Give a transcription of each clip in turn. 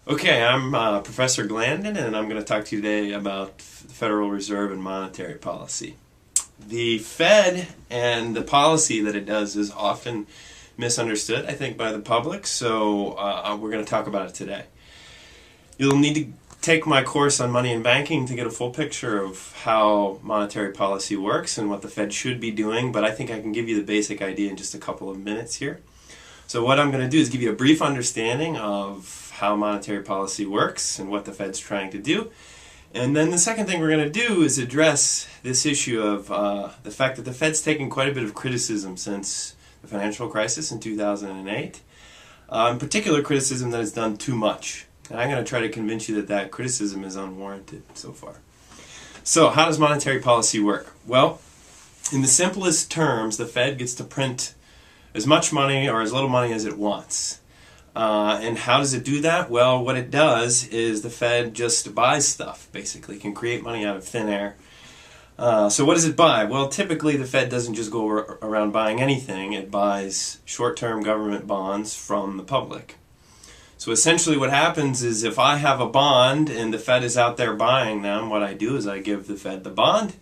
Okay, I'm Professor Glandon, and I'm going to talk to you today about the Federal Reserve and monetary policy. The Fed and the policy that it does is often misunderstood, I think, by the public, so we're going to talk about it today. You'll need to take my course on money and banking to get a full picture of how monetary policy works and what the Fed should be doing, but I think I can give you the basic idea in just a couple of minutes here. So what I'm going to do is give you a brief understanding of how monetary policy works and what the Fed's trying to do. And then the second thing we're going to do is address this issue of the fact that the Fed's taken quite a bit of criticism since the financial crisis in 2008. In particular, criticism that it's done too much. And I'm going to try to convince you that that criticism is unwarranted so far. So how does monetary policy work? Well, in the simplest terms, the Fed gets to print as much money or as little money as it wants. And how does it do that? Well, what it does is the Fed just buys stuff, basically. It can create money out of thin air. So what does it buy? Well, typically the Fed doesn't just go around buying anything. It buys short-term government bonds from the public. So essentially what happens is if I have a bond and the Fed is out there buying them, what I do is I give the Fed the bond.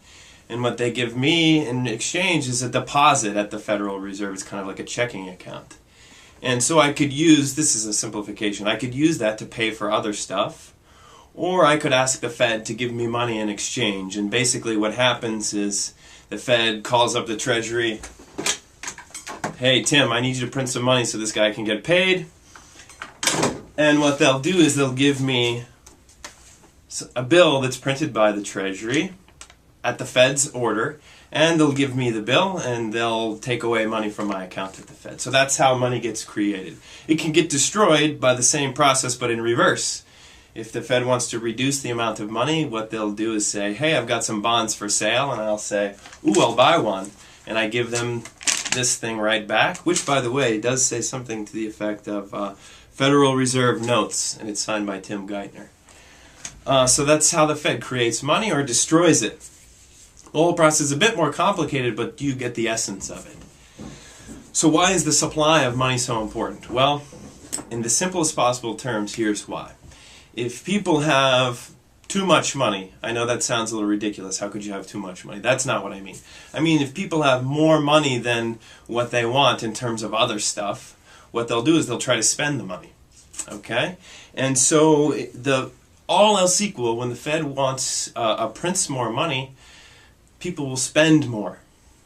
And what they give me in exchange is a deposit at the Federal Reserve. It's kind of like a checking account. And so I could use, this is a simplification, I could use that to pay for other stuff, or I could ask the Fed to give me money in exchange. And basically what happens is the Fed calls up the Treasury, hey Tim, I need you to print some money so this guy can get paid. And what they'll do is they'll give me a bill that's printed by the Treasury at the Fed's order, and they'll give me the bill and they'll take away money from my account at the Fed. So that's how money gets created. It can get destroyed by the same process but in reverse. If the Fed wants to reduce the amount of money, what they'll do is say, hey, I've got some bonds for sale, and I'll say, ooh, I'll buy one. And I give them this thing right back, which, by the way, does say something to the effect of Federal Reserve notes, and it's signed by Tim Geithner. So that's how the Fed creates money or destroys it. The whole process is a bit more complicated, but you get the essence of it. So why is the supply of money so important? Well, in the simplest possible terms, here's why. If people have too much money, I know that sounds a little ridiculous. How could you have too much money? That's not what I mean. I mean, if people have more money than what they want in terms of other stuff, what they'll do is they'll try to spend the money. Okay? And so all else equal, when the Fed wants prints more money, people will spend more,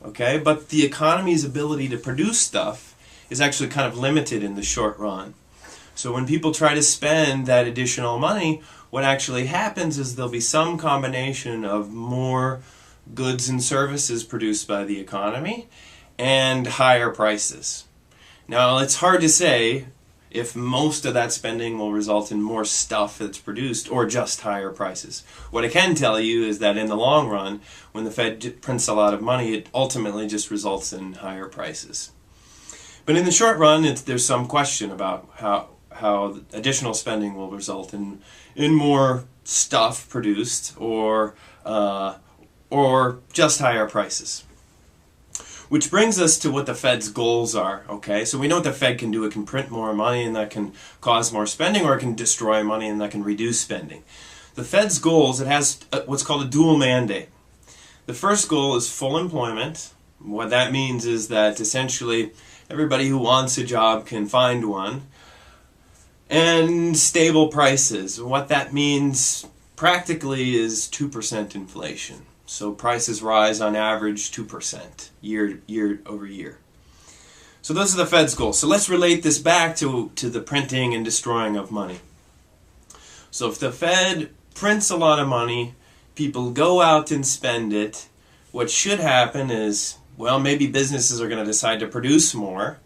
okay? But the economy's ability to produce stuff is actually kind of limited in the short run. So when people try to spend that additional money, what actually happens is there'll be some combination of more goods and services produced by the economy and higher prices. Now, it's hard to say if most of that spending will result in more stuff that's produced or just higher prices. What I can tell you is that in the long run, when the Fed prints a lot of money, it ultimately just results in higher prices. But in the short run, there's some question about how additional spending will result in more stuff produced or just higher prices. Which brings us to what the Fed's goals are, okay? So we know what the Fed can do. It can print more money and that can cause more spending, or it can destroy money and that can reduce spending. The Fed's goals, it has what's called a dual mandate. The first goal is full employment. What that means is that essentially everybody who wants a job can find one. And stable prices. What that means practically is 2% inflation. So prices rise on average 2% year over year. So those are the Fed's goals. So let's relate this back to the printing and destroying of money. So if the Fed prints a lot of money, people go out and spend it, what should happen is, well, maybe businesses are going to decide to produce more,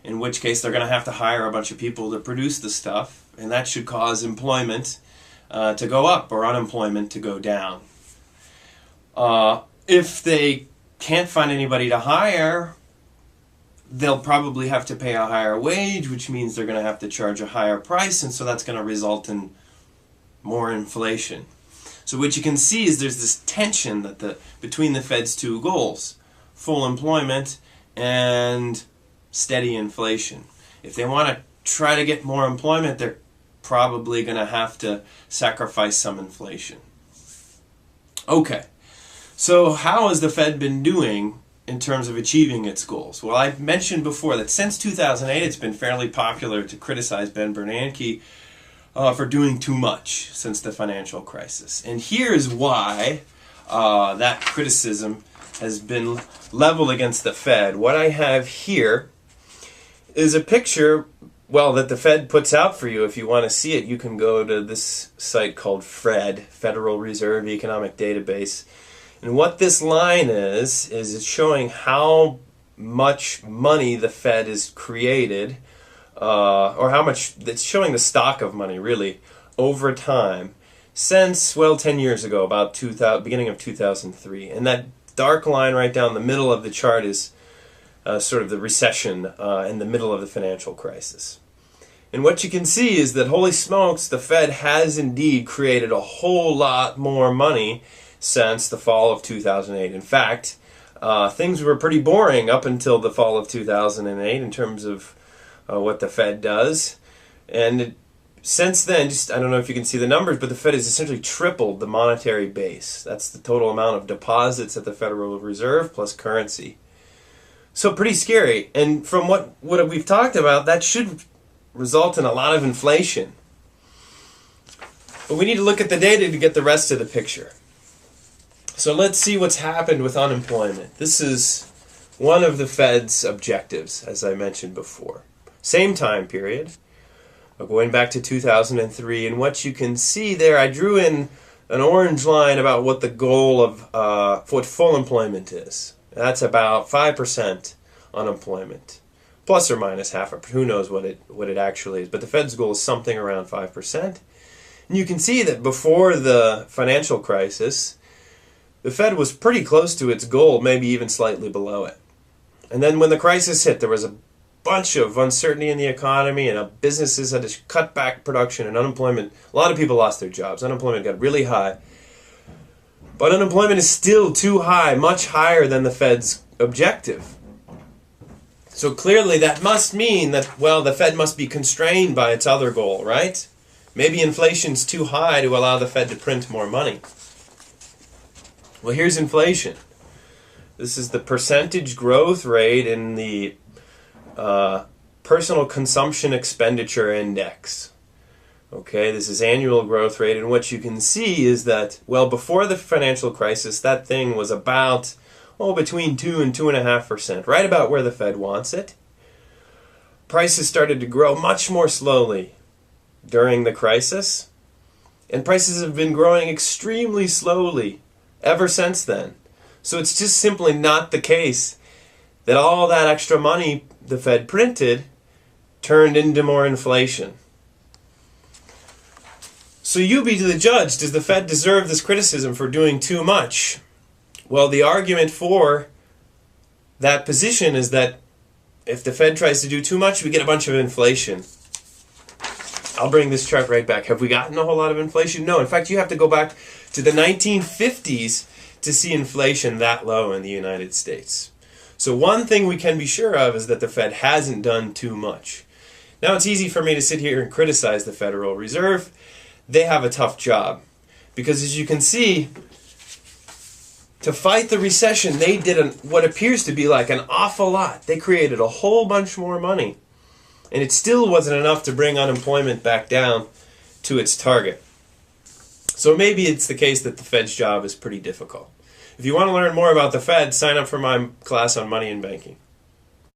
in which case they're going to have to hire a bunch of people to produce the stuff, and that should cause employment to go up or unemployment to go down. If they can't find anybody to hire, they'll probably have to pay a higher wage, which means they're going to have to charge a higher price, and so that's going to result in more inflation. So what you can see is there's this tension between the Fed's two goals, full employment and steady inflation. If they want to try to get more employment, they're probably going to have to sacrifice some inflation. Okay, so how has the Fed been doing in terms of achieving its goals? Well, I've mentioned before that since 2008, it's been fairly popular to criticize Ben Bernanke for doing too much since the financial crisis. And here's why that criticism has been leveled against the Fed. What I have here is a picture, well, that the Fed puts out for you. If you want to see it, you can go to this site called FRED, Federal Reserve Economic Database. And what this line is it's showing how much money the Fed has created, or how much, it's showing the stock of money, really, over time, since, well, 10 years ago, about beginning of 2003. And that dark line right down the middle of the chart is sort of the recession in the middle of the financial crisis. And what you can see is that, holy smokes, the Fed has indeed created a whole lot more money since the fall of 2008. In fact, things were pretty boring up until the fall of 2008 in terms of what the Fed does. And since then, I don't know if you can see the numbers, but the Fed has essentially tripled the monetary base. That's the total amount of deposits at the Federal Reserve plus currency. So pretty scary. And from what we've talked about, that should result in a lot of inflation. But we need to look at the data to get the rest of the picture. So let's see what's happened with unemployment. This is one of the Fed's objectives, as I mentioned before. Same time period, going back to 2003. And what you can see there, I drew in an orange line about what the goal of what full employment is. That's about 5% unemployment, plus or minus half. Who knows what it actually is? But the Fed's goal is something around 5%. And you can see that before the financial crisis, the Fed was pretty close to its goal, maybe even slightly below it. And then when the crisis hit, there was a bunch of uncertainty in the economy, and businesses had to cut back production, and unemployment, a lot of people lost their jobs. Unemployment got really high. But unemployment is still too high, much higher than the Fed's objective. So clearly that must mean that, well, the Fed must be constrained by its other goal, right? Maybe inflation's too high to allow the Fed to print more money. Well, here's inflation. This is the percentage growth rate in the Personal Consumption Expenditure Index. Okay, this is annual growth rate, and what you can see is that, well, before the financial crisis, that thing was about, between 2 and 2.5%, right about where the Fed wants it. Prices started to grow much more slowly during the crisis, and prices have been growing extremely slowly ever since then. So it's just simply not the case that all that extra money the Fed printed turned into more inflation. So you be the judge. Does the Fed deserve this criticism for doing too much? Well, the argument for that position is that if the Fed tries to do too much, we get a bunch of inflation. I'll bring this chart right back. Have we gotten a whole lot of inflation? No. In fact, you have to go back to the 1950s to see inflation that low in the United States. So one thing we can be sure of is that the Fed hasn't done too much. Now, it's easy for me to sit here and criticize the Federal Reserve. They have a tough job because, as you can see, to fight the recession, they did what appears to be like an awful lot. They created a whole bunch more money, and it still wasn't enough to bring unemployment back down to its target. So maybe it's the case that the Fed's job is pretty difficult. If you want to learn more about the Fed, sign up for my class on money and banking.